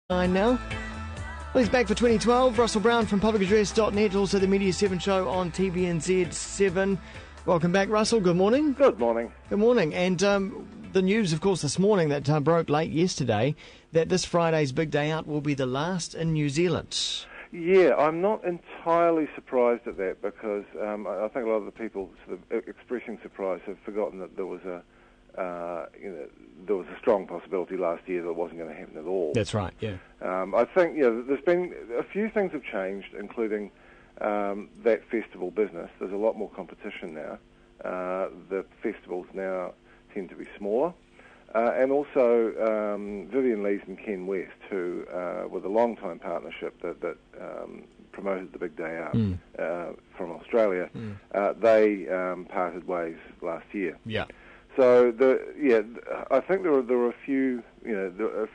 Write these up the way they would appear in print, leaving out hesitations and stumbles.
Now. Well, he's back for 2012. Russell Brown from publicaddress.net, also the Media 7 show on TVNZ 7. Welcome back, Russell. Good morning. Good morning. Good morning. And the news, of course, this morning that broke late yesterday, that this Friday's big day out will be the last in New Zealand. Yeah, I'm not entirely surprised at that because I think a lot of the people sort of expressing surprise have forgotten that there was a strong possibility last year that it wasn't going to happen at all. That's right, yeah. I think there's been a few things have changed, including that festival business. There's a lot more competition now. The festivals now tend to be smaller. And also Vivian Lees and Ken West, who were the long-time partnership that promoted the big day out from Australia, they parted ways last year. Yeah. So I think there were a few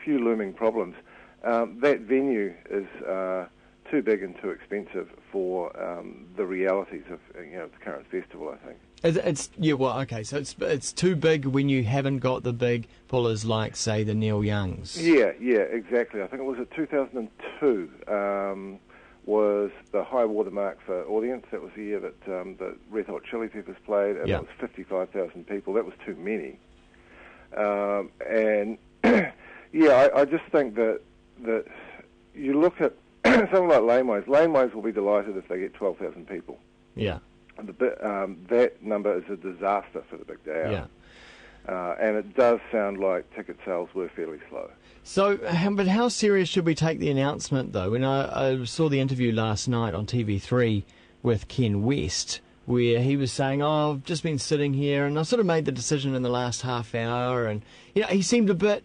looming problems. That venue is too big and too expensive for the realities of the current festival, I think. So it's too big when you haven't got the big pullers like, say, the Neil Youngs. Yeah, exactly. I think it was 2002 was the high water mark for audience. That was the year that the Red Hot Chili Peppers played, and it was 55,000 people. That was too many. I just think that you look at something like Laneways. Laneways will be delighted if they get 12,000 people. Yeah. That number is a disaster for the big day out. Yeah. And it does sound like ticket sales were fairly slow. So, but how serious should we take the announcement, though? When I saw the interview last night on TV3 with Ken West, where he was saying, I've just been sitting here, and I sort of made the decision in the last half hour, and he seemed a bit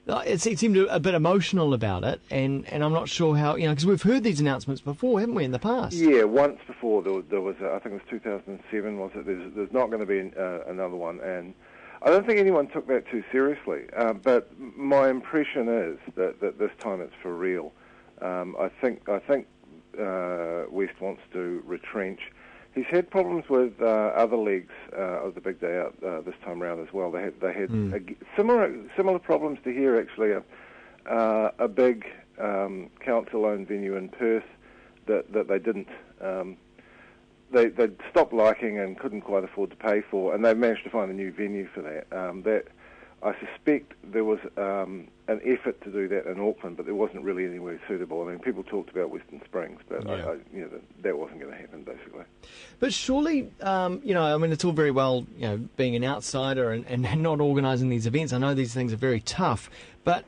emotional about it, and I'm not sure how, because we've heard these announcements before, haven't we, in the past? Yeah, once before there was I think it was 2007, was it? There's not going to be another one, and I don't think anyone took that too seriously. But my impression is that this time it's for real. I think West wants to retrench. He's had problems with other legs of the big day out this time around as well. They had similar problems to here, actually. A big council-owned venue in Perth that they didn't. They'd stopped liking and couldn't quite afford to pay for, and they've managed to find a new venue for that. That I suspect there was an effort to do that in Auckland, but there wasn't really anywhere suitable. I mean, people talked about Western Springs, but that wasn't going to happen, basically. But surely, it's all very well, being an outsider and not organising these events. I know these things are very tough, but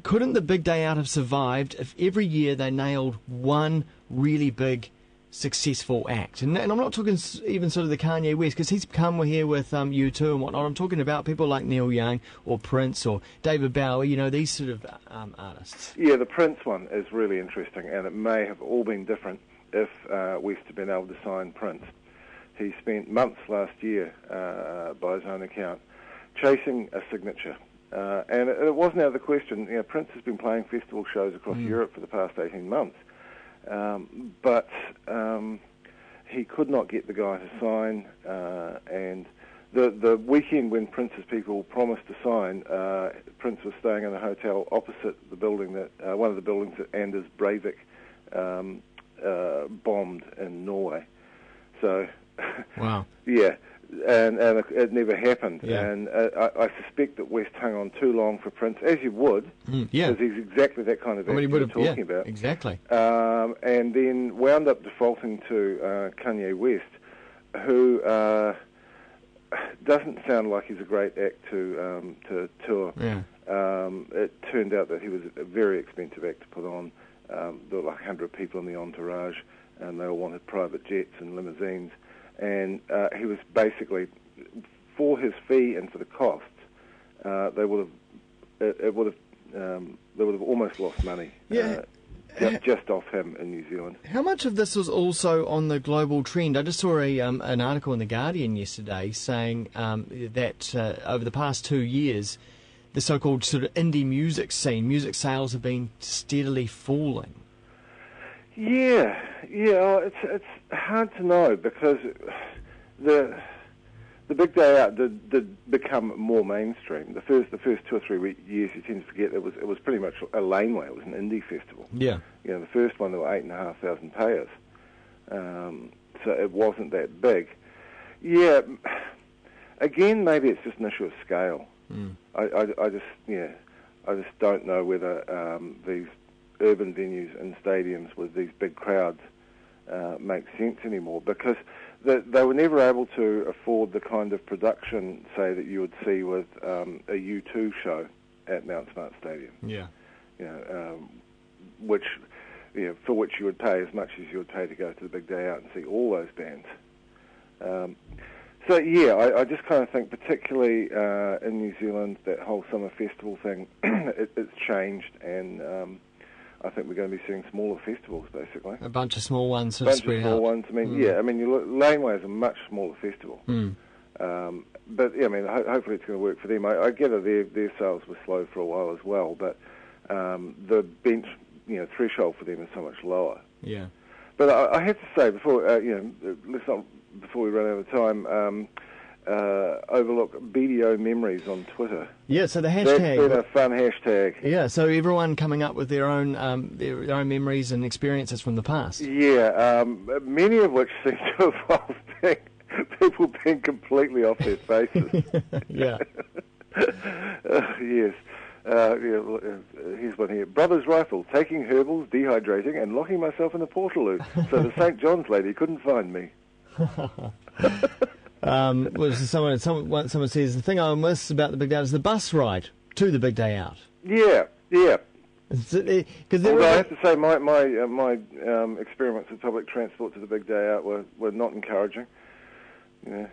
couldn't the big day out have survived if every year they nailed one really big successful act? And I'm not talking even sort of the Kanye West, because he's come here with U2 and whatnot. I'm talking about people like Neil Young or Prince or David Bowie, these sort of artists. Yeah, the Prince one is really interesting, and it may have all been different if West had been able to sign Prince. He spent months last year, by his own account, chasing a signature. And it wasn't out of the question. Prince has been playing festival shows across Europe for the past 18 months. But he could not get the guy to sign, and the weekend when Prince's people promised to sign, Prince was staying in a hotel opposite the building one of the buildings that Anders Breivik bombed in Norway. So, wow. Yeah. And it never happened. Yeah. And I suspect that West hung on too long for Prince, as you would, because he's exactly that kind of actor you're talking about. Exactly. And then wound up defaulting to Kanye West, who doesn't sound like he's a great act to tour. Yeah. It turned out that he was a very expensive act to put on. There were like 100 people in the entourage, and they all wanted private jets and limousines. And he was basically, for his fee and for the costs, they would have almost lost money. Yeah. Just off him in New Zealand. How much of this was also on the global trend? I just saw an article in The Guardian yesterday saying that over the past 2 years, the so-called sort of indie music scene, music sales have been steadily falling. Yeah, it's hard to know because the the big day out did become more mainstream. The first 2 or 3 years, you tend to forget it was pretty much a laneway. It was an indie festival. Yeah. You know, the first one there were 8,500 payers, so it wasn't that big. Yeah. Again, maybe it's just an issue of scale. I just don't know whether these urban venues and stadiums with these big crowds make sense anymore, because they were never able to afford the kind of production, say, that you would see with a U2 show at Mount Smart Stadium. Yeah. You know, for which you would pay as much as you would pay to go to the big day out and see all those bands. So yeah, I just kind of think, particularly in New Zealand, that whole summer festival thing, it's changed, and I think we're going to be seeing smaller festivals, basically. A bunch of small ones sort of spread out. A bunch of small ones. I mean, yeah, I mean, Laneway is a much smaller festival. But, yeah, I mean, hopefully it's going to work for them. I gather their sales were slow for a while as well, but the bench, threshold for them is so much lower. Yeah. But I have to say, before, before we run out of time, overlook BDO Memories on Twitter. Yeah, so the hashtag. That's been a fun hashtag. Yeah, so everyone coming up with their own memories and experiences from the past. Yeah, many of which seem to involve people being completely off their faces. Yeah. Yes. Here's one here. Brother's rifle, taking herbals, dehydrating, and locking myself in a portaloo, so the St. John's lady couldn't find me. Someone says the thing I miss about the big day out is the bus ride to the big day out. Yeah. Although I have to say, my experiments with public transport to the big day out were not encouraging. Yeah.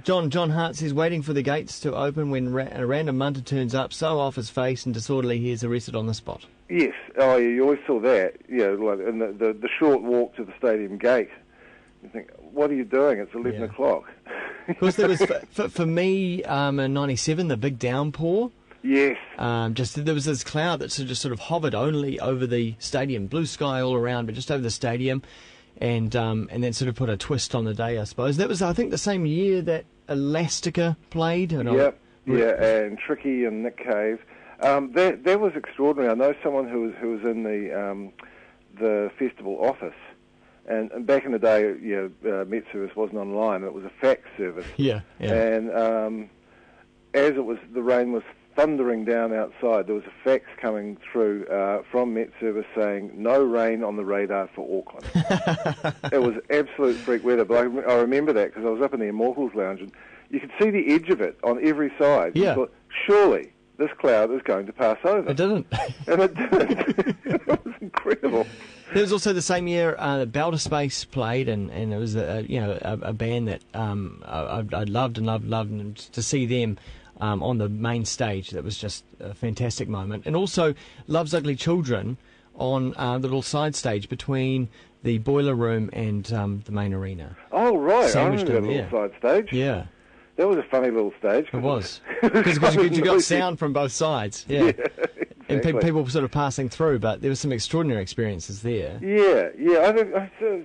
John Hart says waiting for the gates to open when a random munter turns up, so off his face and disorderly, he is arrested on the spot. Yes. Oh, yeah, you always saw that. Yeah, like in the short walk to the stadium gate. You think, what are you doing? It's 11 o'clock. Of course, there was for me in '97 the big downpour. Yes. There was this cloud that sort of hovered only over the stadium, blue sky all around, but just over the stadium, and then sort of put a twist on the day, I suppose. That was, I think, the same year that Elastica played. Yep. And Tricky and Nick Cave. That was extraordinary. I know someone who was in the festival office. And back in the day, Met Service wasn't online. It was a fax service. Yeah. And as the rain was thundering down outside, there was a fax coming through from Met Service saying, no rain on the radar for Auckland. It was absolute freak weather. But I remember that because I was up in the Immortals Lounge, and you could see the edge of it on every side. Yeah. You thought, surely this cloud is going to pass over. It didn't. And it didn't. It was incredible. There was also the same year Belter Space played, and it was a band that I loved and to see them on the main stage. That was just a fantastic moment. And also Love's Ugly Children on the little side stage between the boiler room and the main arena. Oh, right. Sandwiched I remember that little side stage. Yeah. That was a funny little stage. It was. Because you got sound from both sides. Yeah. Exactly. And people sort of passing through, but there were some extraordinary experiences there. Yeah.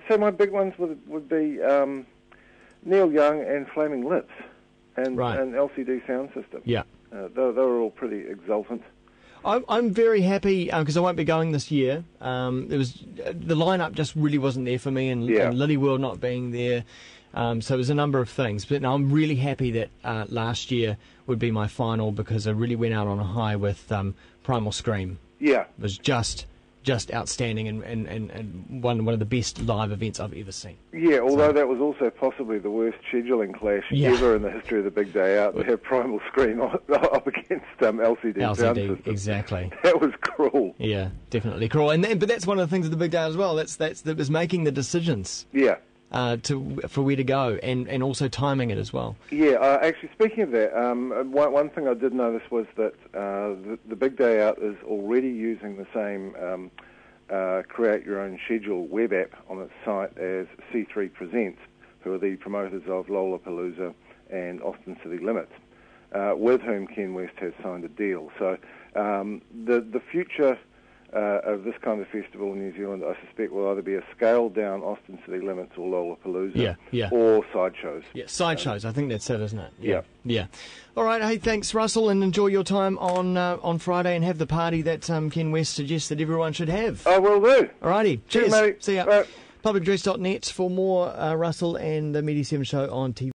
So my big ones would be Neil Young and Flaming Lips and LCD Sound System. Yeah. They were all pretty exultant. I'm very happy because I won't be going this year. The lineup just really wasn't there for me, and Lily World not being there. So there's a number of things, but no, I'm really happy that last year would be my final because I really went out on a high with Primal Scream. Yeah, it was just outstanding and one of the best live events I've ever seen. Yeah, although that was also possibly the worst scheduling clash ever in the history of the big day out. To have Primal Scream up against LCD Sound System. Exactly. That was cruel. Yeah, definitely cruel. But that's one of the things of the big day as well. That was making the decisions. Yeah. For where to go and also timing it as well. Yeah, actually, speaking of that, one thing I did notice was that the Big Day Out is already using the same Create Your Own Schedule web app on its site as C3 Presents, who are the promoters of Lollapalooza and Austin City Limits, with whom Ken West has signed a deal. So the future of this kind of festival in New Zealand, I suspect, will either be a scaled-down Austin City Limits or Lollapalooza, or sideshows. Yeah, sideshows. I think that's it, isn't it? Yeah. Yeah. All right. Hey, thanks, Russell, and enjoy your time on Friday and have the party that Ken West suggests that everyone should have. I will do. All righty. Cheers. Cheers, mate. See ya. Right. Publicaddress.net for more Russell and the Media 7 show on TV.